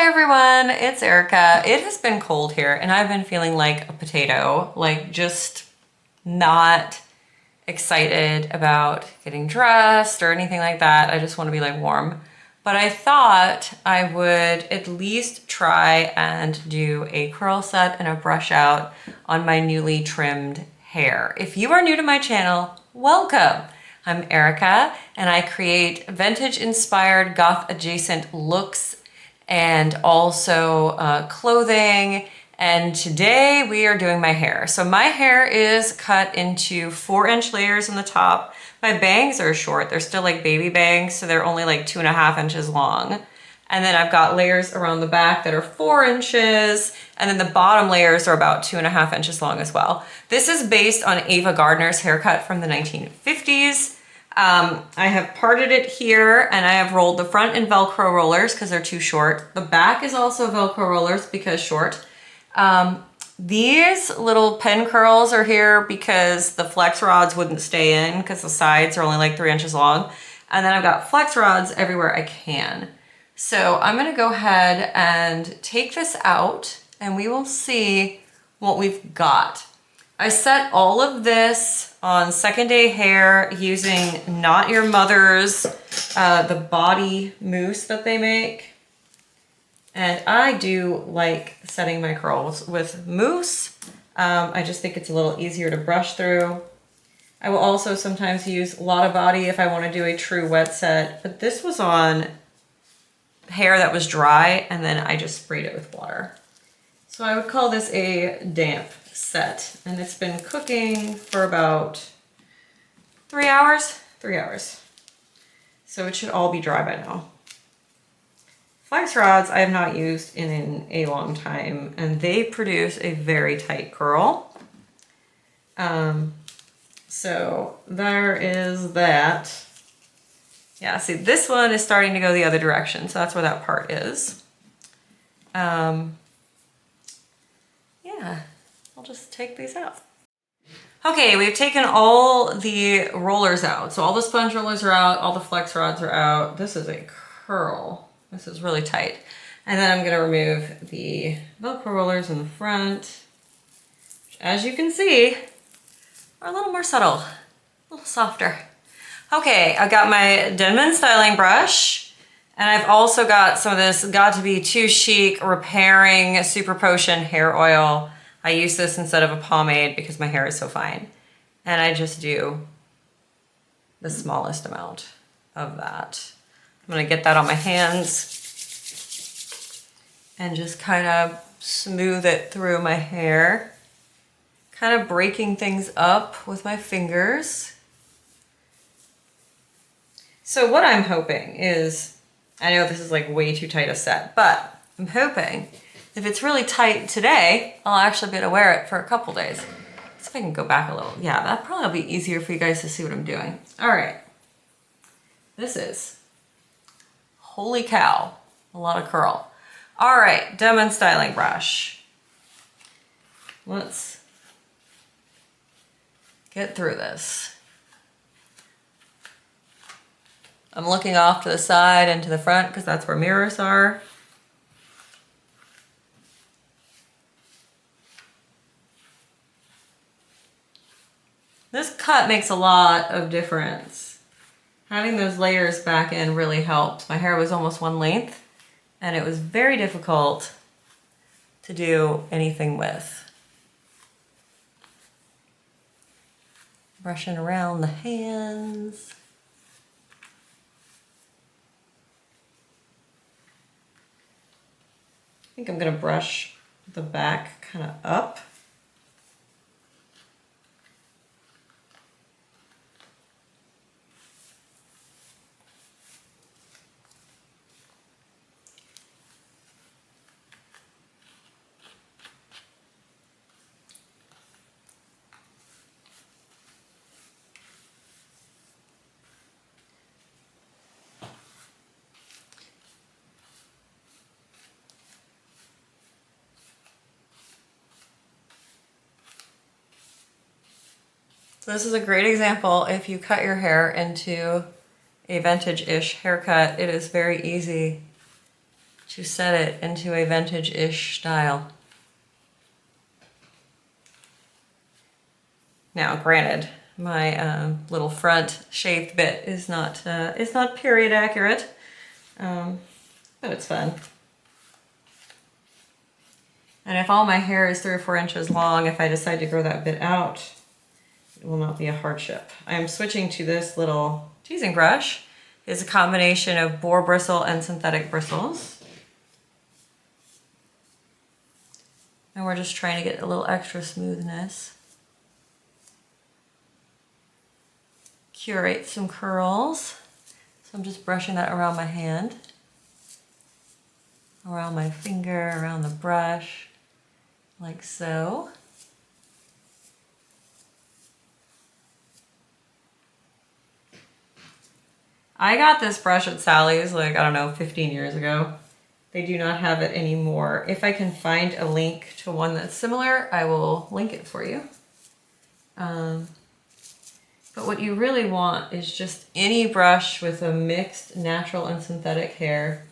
Hi everyone, it's Erica. It has been cold here and I've been feeling like a potato, like just not excited about getting dressed or anything like that. I just want to be like warm. But I thought I would at least try and do a curl set and a brush out on my newly trimmed hair. If you are new to my channel, welcome. I'm Erica and I create vintage inspired goth adjacent looks and also clothing. And today we are doing my hair. So my hair is cut into 4-inch layers on the top. My bangs are short. They're still like baby bangs, so they're only like 2.5 inches long. And then I've got layers around the back that are 4 inches, and then the bottom layers are about 2.5 inches long as well. This is based on Ava Gardner's haircut from the 1950s. I have parted it here and I have rolled the front in Velcro rollers because they're too short. The back is also Velcro rollers because short. These little pin curls are here because the flex rods wouldn't stay in because the sides are only like 3 inches long. And then I've got flex rods everywhere I can. So I'm gonna go ahead and take this out and we will see what we've got. I set all of this on second day hair using Not Your Mother's, the body mousse that they make. And I do like setting my curls with mousse. I just think it's a little easier to brush through. I will also sometimes use Lotta Body if I want to do a true wet set, but this was on hair that was dry and then I just sprayed it with water. So I would call this a damp set, and it's been cooking for about 3 hours. 3 hours. So it should all be dry by now. Flex rods I have not used in a long time, and they produce a very tight curl. So there is that. Yeah, see, this one is starting to go the other direction, so that's where that part is. Yeah, I'll just take these out. Okay, we've taken all the rollers out. So all the sponge rollers are out, all the flex rods are out. This is a curl. This is really tight. And then I'm gonna remove the Velcro rollers in the front, which, as you can see, are a little more subtle, a little softer. Okay, I've got my Denman styling brush, and I've also got some of this Got to Be Too Chic Repairing Super Potion hair oil. I use this instead of a pomade because my hair is so fine. And I just do the smallest amount of that. I'm gonna get that on my hands and just kind of smooth it through my hair. Kind of breaking things up with my fingers. So what I'm hoping is, I know this is like way too tight a set, but I'm hoping if it's really tight today, I'll actually be able to wear it for a couple days. See if I can go back a little. Yeah, that probably will be easier for you guys to see what I'm doing. All right, this is, holy cow, a lot of curl. All right, Denman styling brush. Let's get through this. I'm looking off to the side and to the front because that's where mirrors are. This cut makes a lot of difference. Having those layers back in really helped. My hair was almost one length and it was very difficult to do anything with. Brushing around the hands. I think I'm gonna brush the back kind of up. So this is a great example. If you cut your hair into a vintage-ish haircut, it is very easy to set it into a vintage-ish style. Now, granted, my little front shaved bit is not period accurate, but it's fun. And if all my hair is 3 or 4 inches long, if I decide to grow that bit out, it will not be a hardship. I am switching to this little teasing brush. It's a combination of boar bristle and synthetic bristles. And we're just trying to get a little extra smoothness. Curate some curls. So I'm just brushing that around my hand, around my finger, around the brush, like so. I got this brush at Sally's, like, I don't know, 15 years ago. They do not have it anymore. If I can find a link to one that's similar, I will link it for you. But what you really want is just any brush with a mixed natural and synthetic hair.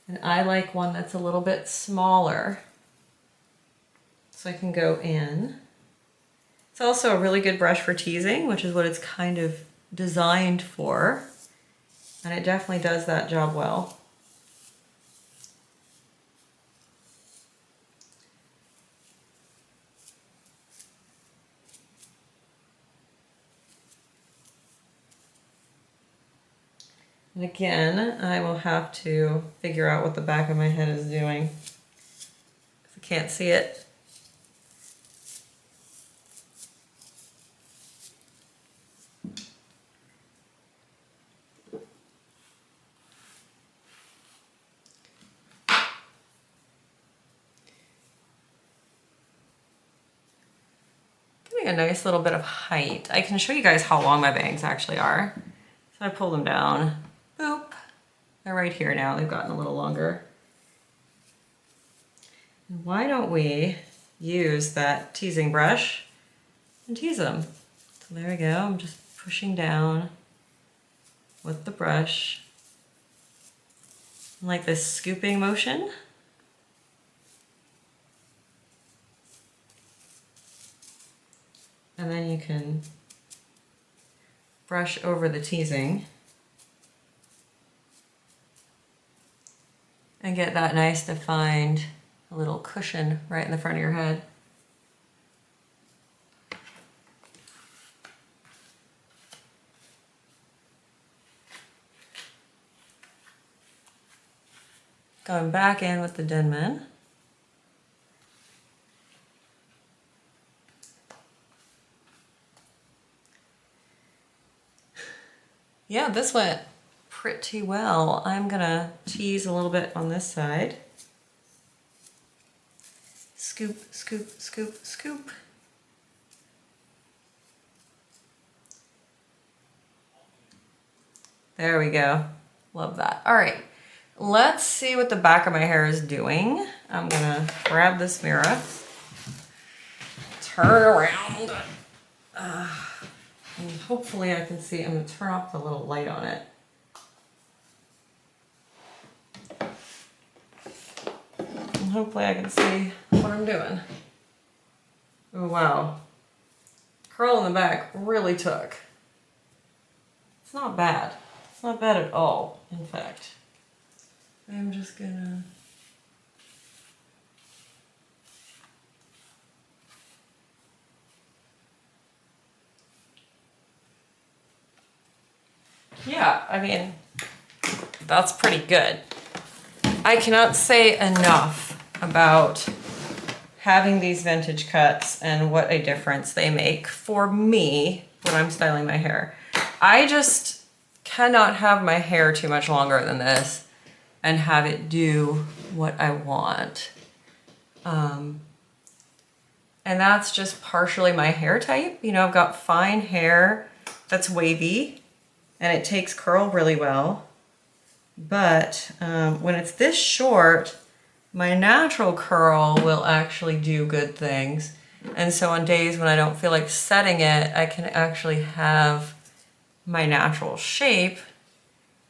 And I like one that's a little bit smaller, so I can go in. It's also a really good brush for teasing, which is what it's kind of designed for, and it definitely does that job well. And again, I will have to figure out what the back of my head is doing. If I can't see it. A nice little bit of height. I can show you guys how long my bangs actually are. So I pull them down, boop. They're right here now. They've gotten a little longer. And why don't we use that teasing brush and tease them? So there we go. I'm just pushing down with the brush. Like this scooping motion. And then you can brush over the teasing and get that nice defined little cushion right in the front of your head. Going back in with the Denman. Yeah, this went pretty well. I'm gonna tease a little bit on this side. Scoop, scoop, scoop, scoop. There we go. Love that. All right, let's see what the back of my hair is doing. I'm gonna grab this mirror, turn around. And hopefully I can see. I'm going to turn off the little light on it. And hopefully I can see what I'm doing. Oh, wow. Curl in the back really took. It's not bad. It's not bad at all, in fact. I'm just gonna... Yeah, I mean, that's pretty good. I cannot say enough about having these vintage cuts and what a difference they make for me when I'm styling my hair. I just cannot have my hair too much longer than this and have it do what I want. And that's just partially my hair type. You know, I've got fine hair that's wavy and it takes curl really well. But when it's this short, my natural curl will actually do good things. And so on days when I don't feel like setting it, I can actually have my natural shape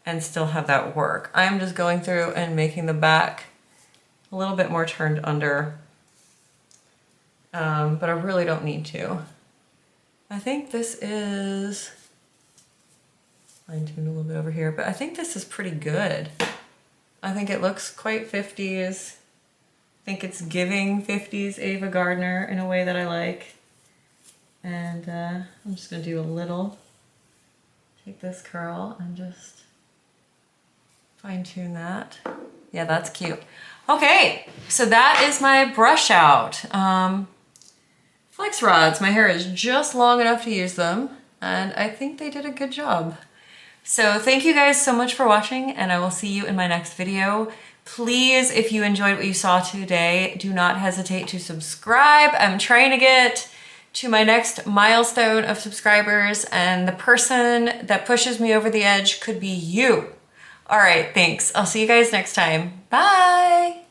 and still have that work. I'm just going through and making the back a little bit more turned under, but I really don't need to. I think this is, fine tune a little bit over here, but I think this is pretty good. I think it looks quite 50s. I think it's giving 50s Ava Gardner in a way that I like. And I'm just gonna do a little, take this curl and just fine tune that. Yeah, that's cute. Okay, so that is my brush out. Flex rods, my hair is just long enough to use them, and I think they did a good job. So thank you guys so much for watching, and I will see you in my next video. Please, if you enjoyed what you saw today, do not hesitate to subscribe. I'm trying to get to my next milestone of subscribers, and the person that pushes me over the edge could be you. All right, thanks. I'll see you guys next time. Bye.